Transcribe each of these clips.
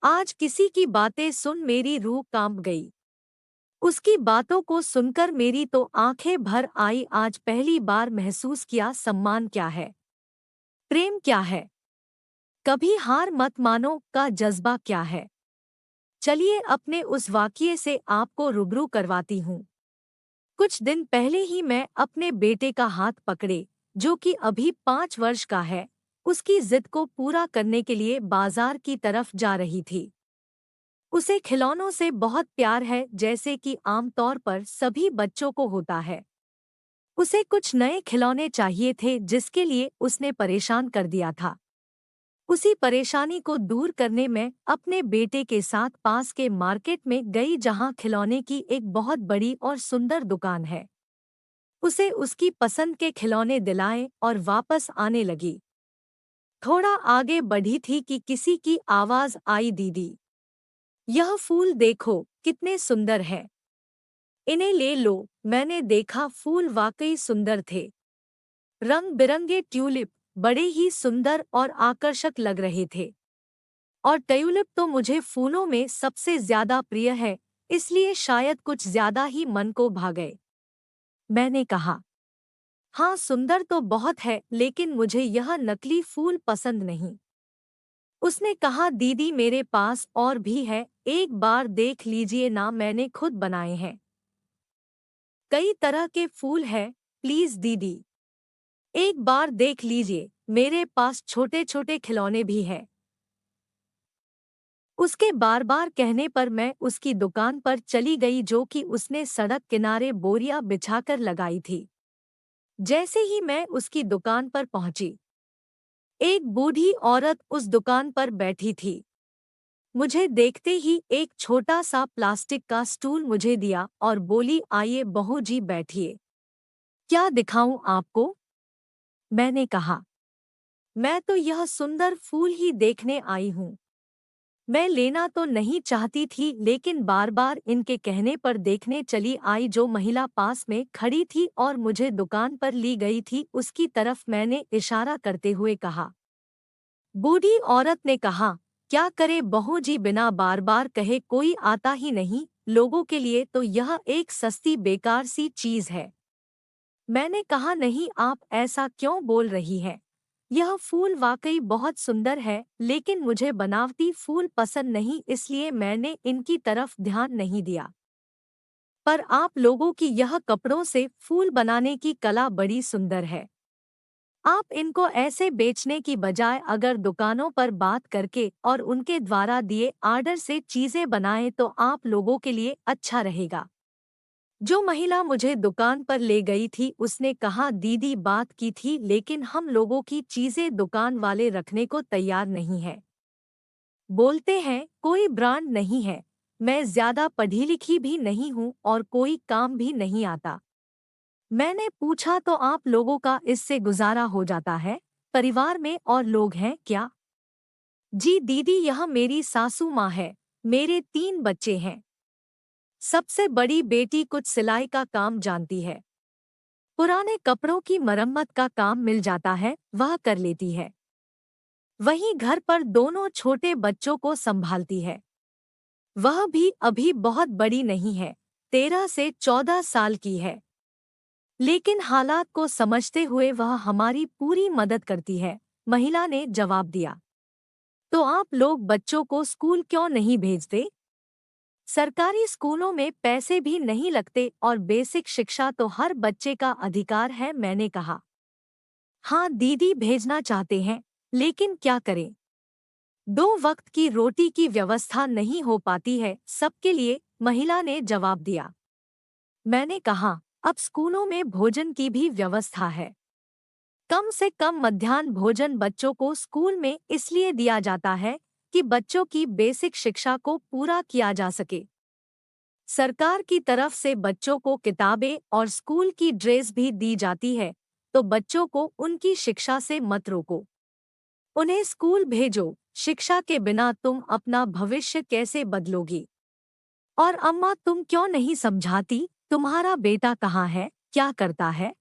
आज किसी की बातें सुन मेरी रूह कांप गई। उसकी बातों को सुनकर मेरी तो आंखें भर आई। आज पहली बार महसूस किया सम्मान क्या है, प्रेम क्या है, कभी हार मत मानो का जज्बा क्या है। चलिए अपने उस वाकये से आपको रूबरू करवाती हूँ। कुछ दिन पहले ही मैं अपने बेटे का हाथ पकड़े, जो कि अभी 5 वर्ष का है, उसकी जिद को पूरा करने के लिए बाजार की तरफ जा रही थी। उसे खिलौनों से बहुत प्यार है, जैसे कि आमतौर पर सभी बच्चों को होता है। उसे कुछ नए खिलौने चाहिए थे, जिसके लिए उसने परेशान कर दिया था। उसी परेशानी को दूर करने में अपने बेटे के साथ पास के मार्केट में गई, जहां खिलौने की एक बहुत बड़ी और सुंदर दुकान है। उसे उसकी पसंद के खिलौने दिलाए और वापस आने लगी। थोड़ा आगे बढ़ी थी कि किसी की आवाज आई, दीदी, यह फूल देखो कितने सुंदर है, इन्हें ले लो। मैंने देखा फूल वाकई सुंदर थे। रंग बिरंगे ट्यूलिप बड़े ही सुंदर और आकर्षक लग रहे थे। और ट्यूलिप तो मुझे फूलों में सबसे ज्यादा प्रिय है, इसलिए शायद कुछ ज्यादा ही मन को भा गए। मैंने कहा, हाँ सुंदर तो बहुत है, लेकिन मुझे यह नकली फूल पसंद नहीं। उसने कहा, दीदी मेरे पास और भी है, एक बार देख लीजिए ना, मैंने खुद बनाए हैं। कई तरह के फूल हैं, प्लीज दीदी, एक बार देख लीजिए, मेरे पास छोटे छोटे खिलौने भी हैं। उसके बार बार कहने पर मैं उसकी दुकान पर चली गई, जो कि उसने सड़क किनारे बोरियां बिछाकर लगाई थी। जैसे ही मैं उसकी दुकान पर पहुंची, एक बूढ़ी औरत उस दुकान पर बैठी थी। मुझे देखते ही एक छोटा सा प्लास्टिक का स्टूल मुझे दिया और बोली, आइए बहू जी बैठिए, क्या दिखाऊं आपको। मैंने कहा, मैं तो यह सुंदर फूल ही देखने आई हूँ। मैं लेना तो नहीं चाहती थी, लेकिन बार बार इनके कहने पर देखने चली आई। जो महिला पास में खड़ी थी और मुझे दुकान पर ली गई थी, उसकी तरफ मैंने इशारा करते हुए कहा। बूढ़ी औरत ने कहा, क्या करे बहू जी, बिना बार बार कहे कोई आता ही नहीं, लोगों के लिए तो यह एक सस्ती बेकार सी चीज है। मैंने कहा, नहीं आप ऐसा क्यों बोल रही हैं? यह फूल वाकई बहुत सुंदर है, लेकिन मुझे बनावटी फूल पसंद नहीं, इसलिए मैंने इनकी तरफ ध्यान नहीं दिया। पर आप लोगों की यह कपड़ों से फूल बनाने की कला बड़ी सुंदर है। आप इनको ऐसे बेचने की बजाय अगर दुकानों पर बात करके और उनके द्वारा दिए आर्डर से चीजें बनाएं तो आप लोगों के लिए अच्छा रहेगा। जो महिला मुझे दुकान पर ले गई थी, उसने कहा, दीदी बात की थी, लेकिन हम लोगों की चीजें दुकान वाले रखने को तैयार नहीं है। बोलते हैं कोई ब्रांड नहीं है। मैं ज्यादा पढ़ी लिखी भी नहीं हूँ और कोई काम भी नहीं आता। मैंने पूछा, तो आप लोगों का इससे गुजारा हो जाता है? परिवार में और लोग हैं क्या? जी दीदी, यह मेरी सासू माँ है। मेरे 3 बच्चे हैं। सबसे बड़ी बेटी कुछ सिलाई का काम जानती है। पुराने कपड़ों की मरम्मत का काम मिल जाता है, वह कर लेती है। वहीं घर पर दोनों छोटे बच्चों को संभालती है। वह भी अभी बहुत बड़ी नहीं है, 13 से 14 साल की है। लेकिन हालात को समझते हुए वह हमारी पूरी मदद करती है। महिला ने जवाब दिया। तो आप लोग बच्चों को स्कूल क्यों नहीं भेजते? सरकारी स्कूलों में पैसे भी नहीं लगते और बेसिक शिक्षा तो हर बच्चे का अधिकार है। मैंने कहा, हाँ दीदी भेजना चाहते हैं, लेकिन क्या करें, 2 वक्त की रोटी की व्यवस्था नहीं हो पाती है सबके लिए, महिला ने जवाब दिया। मैंने कहा, अब स्कूलों में भोजन की भी व्यवस्था है। कम से कम मध्याह्न भोजन बच्चों को स्कूल में इसलिए दिया जाता है कि बच्चों की बेसिक शिक्षा को पूरा किया जा सके। सरकार की तरफ से बच्चों को किताबें और स्कूल की ड्रेस भी दी जाती है, तो बच्चों को उनकी शिक्षा से मत रोको। उन्हें स्कूल भेजो, शिक्षा के बिना तुम अपना भविष्य कैसे बदलोगी? और अम्मा तुम क्यों नहीं समझाती, तुम्हारा बेटा कहाँ है, क्या करता है?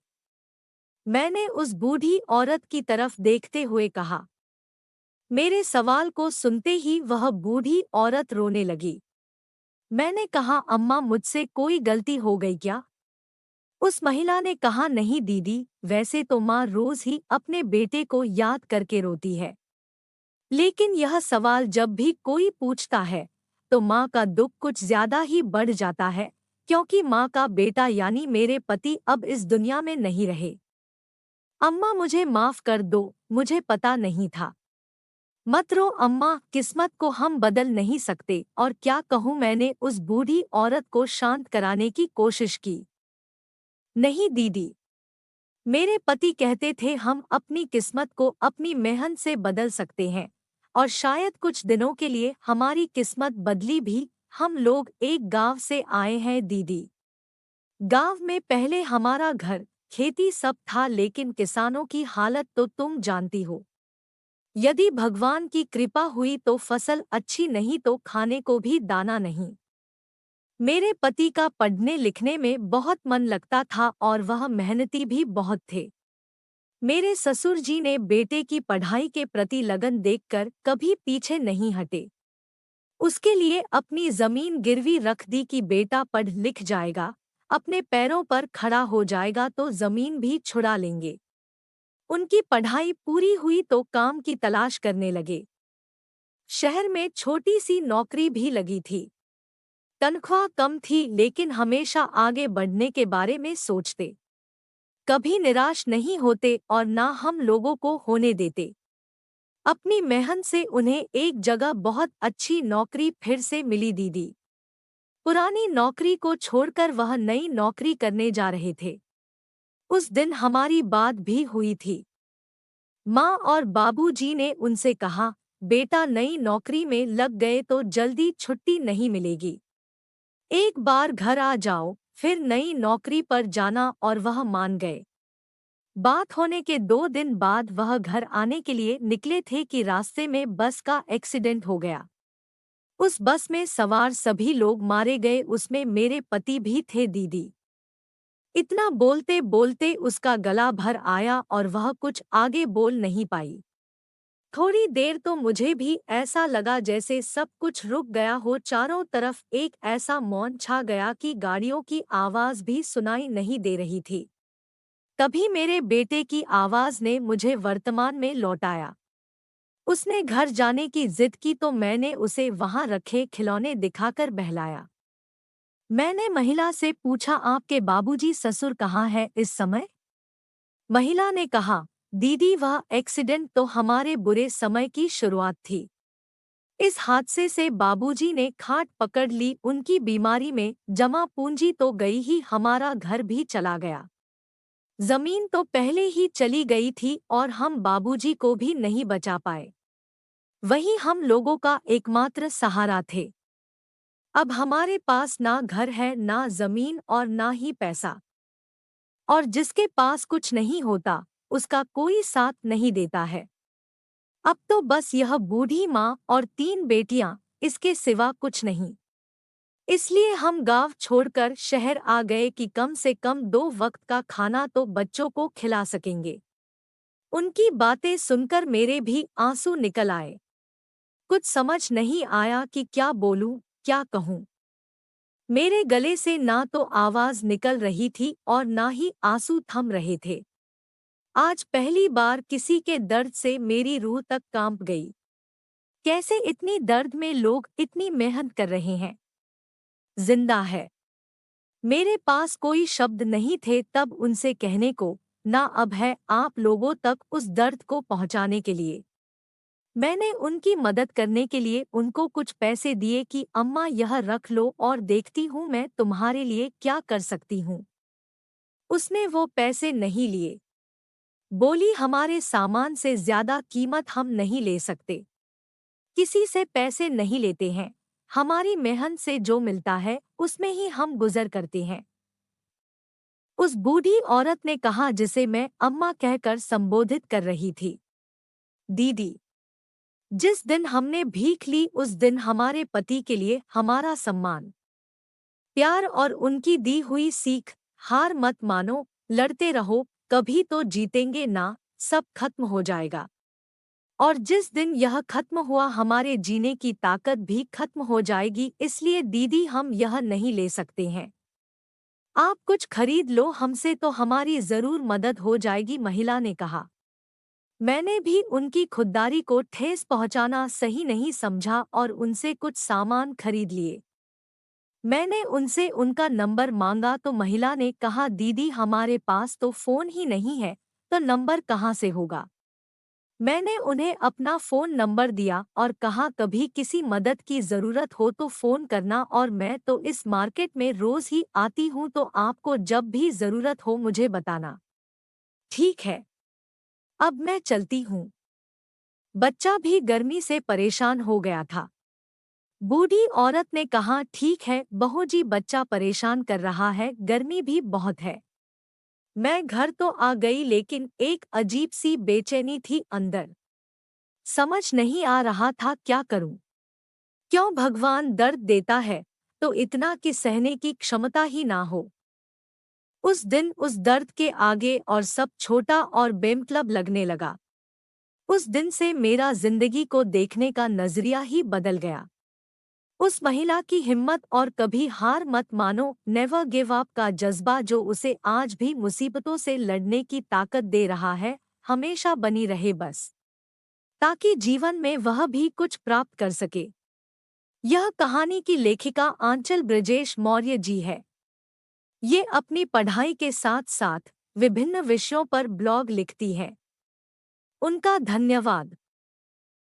मैंने उस बूढ़ी औरत की तरफ देखते हुए कहा। मेरे सवाल को सुनते ही वह बूढ़ी औरत रोने लगी। मैंने कहा, अम्मा मुझसे कोई गलती हो गई क्या? उस महिला ने कहा, नहीं दीदी, वैसे तो माँ रोज ही अपने बेटे को याद करके रोती है, लेकिन यह सवाल जब भी कोई पूछता है तो माँ का दुख कुछ ज्यादा ही बढ़ जाता है, क्योंकि माँ का बेटा यानी मेरे पति अब इस दुनिया में नहीं रहे। अम्मा मुझे माफ कर दो, मुझे पता नहीं था। मत रो अम्मा, किस्मत को हम बदल नहीं सकते। और क्या कहूँ, मैंने उस बूढ़ी औरत को शांत कराने की कोशिश की। नहीं दीदी, मेरे पति कहते थे हम अपनी किस्मत को अपनी मेहनत से बदल सकते हैं, और शायद कुछ दिनों के लिए हमारी किस्मत बदली भी। हम लोग एक गांव से आए हैं दीदी। गांव में पहले हमारा घर, खेती सब था, लेकिन किसानों की हालत तो तुम जानती हो। यदि भगवान की कृपा हुई तो फसल अच्छी, नहीं तो खाने को भी दाना नहीं। मेरे पति का पढ़ने लिखने में बहुत मन लगता था और वह मेहनती भी बहुत थे। मेरे ससुर जी ने बेटे की पढ़ाई के प्रति लगन देखकर कभी पीछे नहीं हटे। उसके लिए अपनी जमीन गिरवी रख दी कि बेटा पढ़ लिख जाएगा, अपने पैरों पर खड़ा हो जाएगा तो जमीन भी छुड़ा लेंगे। उनकी पढ़ाई पूरी हुई तो काम की तलाश करने लगे। शहर में छोटी सी नौकरी भी लगी थी। तनख्वाह कम थी, लेकिन हमेशा आगे बढ़ने के बारे में सोचते। कभी निराश नहीं होते और ना हम लोगों को होने देते। अपनी मेहनत से उन्हें एक जगह बहुत अच्छी नौकरी फिर से मिली दीदी। पुरानी नौकरी को छोड़कर वह नई नौकरी करने जा रहे थे। उस दिन हमारी बात भी हुई थी। माँ और बाबूजी ने उनसे कहा, बेटा नई नौकरी में लग गए तो जल्दी छुट्टी नहीं मिलेगी। एक बार घर आ जाओ, फिर नई नौकरी पर जाना। और वह मान गए। बात होने के 2 दिन बाद वह घर आने के लिए निकले थे कि रास्ते में बस का एक्सीडेंट हो गया। उस बस में सवार सभी लोग मारे गए, उसमें मेरे पति भी थे दीदी। इतना बोलते बोलते उसका गला भर आया और वह कुछ आगे बोल नहीं पाई। थोड़ी देर तो मुझे भी ऐसा लगा जैसे सब कुछ रुक गया हो। चारों तरफ एक ऐसा मौन छा गया कि गाड़ियों की आवाज भी सुनाई नहीं दे रही थी। तभी मेरे बेटे की आवाज ने मुझे वर्तमान में लौटाया। उसने घर जाने की जिद की तो मैंने उसे वहां रखे खिलौने दिखाकर बहलाया। मैंने महिला से पूछा, आपके बाबूजी ससुर कहाँ है इस समय? महिला ने कहा, दीदी वह एक्सीडेंट तो हमारे बुरे समय की शुरुआत थी। इस हादसे से बाबूजी ने खाट पकड़ ली, उनकी बीमारी में जमा पूंजी तो गई ही, हमारा घर भी चला गया। जमीन तो पहले ही चली गई थी और हम बाबूजी को भी नहीं बचा पाए। वही हम लोगों का एकमात्र सहारा थे। अब हमारे पास ना घर है, ना जमीन और ना ही पैसा। और जिसके पास कुछ नहीं होता, उसका कोई साथ नहीं देता है। अब तो बस यह बूढ़ी माँ और 3 बेटियां, इसके सिवा कुछ नहीं। इसलिए हम गांव छोड़कर शहर आ गए कि कम से कम 2 वक्त का खाना तो बच्चों को खिला सकेंगे। उनकी बातें सुनकर मेरे भी आंसू निकल आए। कुछ समझ नहीं आया कि क्या बोलूं, क्या कहूं। मेरे गले से ना तो आवाज निकल रही थी और ना ही आंसू थम रहे थे। आज पहली बार किसी के दर्द से मेरी रूह तक कांप गई। कैसे इतनी दर्द में लोग इतनी मेहनत कर रहे हैं, जिंदा है। मेरे पास कोई शब्द नहीं थे तब उनसे कहने को, ना अब है आप लोगों तक उस दर्द को पहुंचाने के लिए। मैंने उनकी मदद करने के लिए उनको कुछ पैसे दिए कि अम्मा यह रख लो और देखती हूँ मैं तुम्हारे लिए क्या कर सकती हूँ। उसने वो पैसे नहीं लिए। बोली, हमारे सामान से ज्यादा कीमत हम नहीं ले सकते। किसी से पैसे नहीं लेते हैं। हमारी मेहनत से जो मिलता है उसमें ही हम गुजर करते हैं। उस बूढ़ी औरत ने कहा, जिसे मैं अम्मा कहकर संबोधित कर रही थी। दीदी, जिस दिन हमने भीख ली उस दिन हमारे पति के लिए हमारा सम्मान, प्यार और उनकी दी हुई सीख, हार मत मानो, लड़ते रहो, कभी तो जीतेंगे ना, सब खत्म हो जाएगा। और जिस दिन यह खत्म हुआ हमारे जीने की ताकत भी खत्म हो जाएगी, इसलिए दीदी हम यह नहीं ले सकते हैं। आप कुछ खरीद लो हमसे तो हमारी जरूर मदद हो जाएगी, महिला ने कहा। मैंने भी उनकी खुददारी को ठेस पहुंचाना सही नहीं समझा और उनसे कुछ सामान खरीद लिए। मैंने उनसे उनका नंबर मांगा तो महिला ने कहा, दीदी हमारे पास तो फोन ही नहीं है, तो नंबर कहाँ से होगा। मैंने उन्हें अपना फ़ोन नंबर दिया और कहा कभी किसी मदद की ज़रूरत हो तो फ़ोन करना, और मैं तो इस मार्केट में रोज़ ही आती हूँ तो आपको जब भी ज़रूरत हो मुझे बताना। ठीक है, अब मैं चलती हूँ। बच्चा भी गर्मी से परेशान हो गया था। बूढ़ी औरत ने कहा, ठीक है बहू जी, बच्चा परेशान कर रहा है, गर्मी भी बहुत है। मैं घर तो आ गई लेकिन एक अजीब सी बेचैनी थी अंदर। समझ नहीं आ रहा था क्या करूं। क्यों भगवान दर्द देता है तो इतना कि सहने की क्षमता ही ना हो। उस दिन उस दर्द के आगे और सब छोटा और बेमतलब लगने लगा। उस दिन से मेरा जिंदगी को देखने का नजरिया ही बदल गया। उस महिला की हिम्मत और कभी हार मत मानो, नेवर गिव अप का जज्बा जो उसे आज भी मुसीबतों से लड़ने की ताकत दे रहा है, हमेशा बनी रहे बस, ताकि जीवन में वह भी कुछ प्राप्त कर सके। यह कहानी की लेखिका आंचल ब्रजेश मौर्य जी है। ये अपनी पढ़ाई के साथ साथ विभिन्न विषयों पर ब्लॉग लिखती है। उनका धन्यवाद।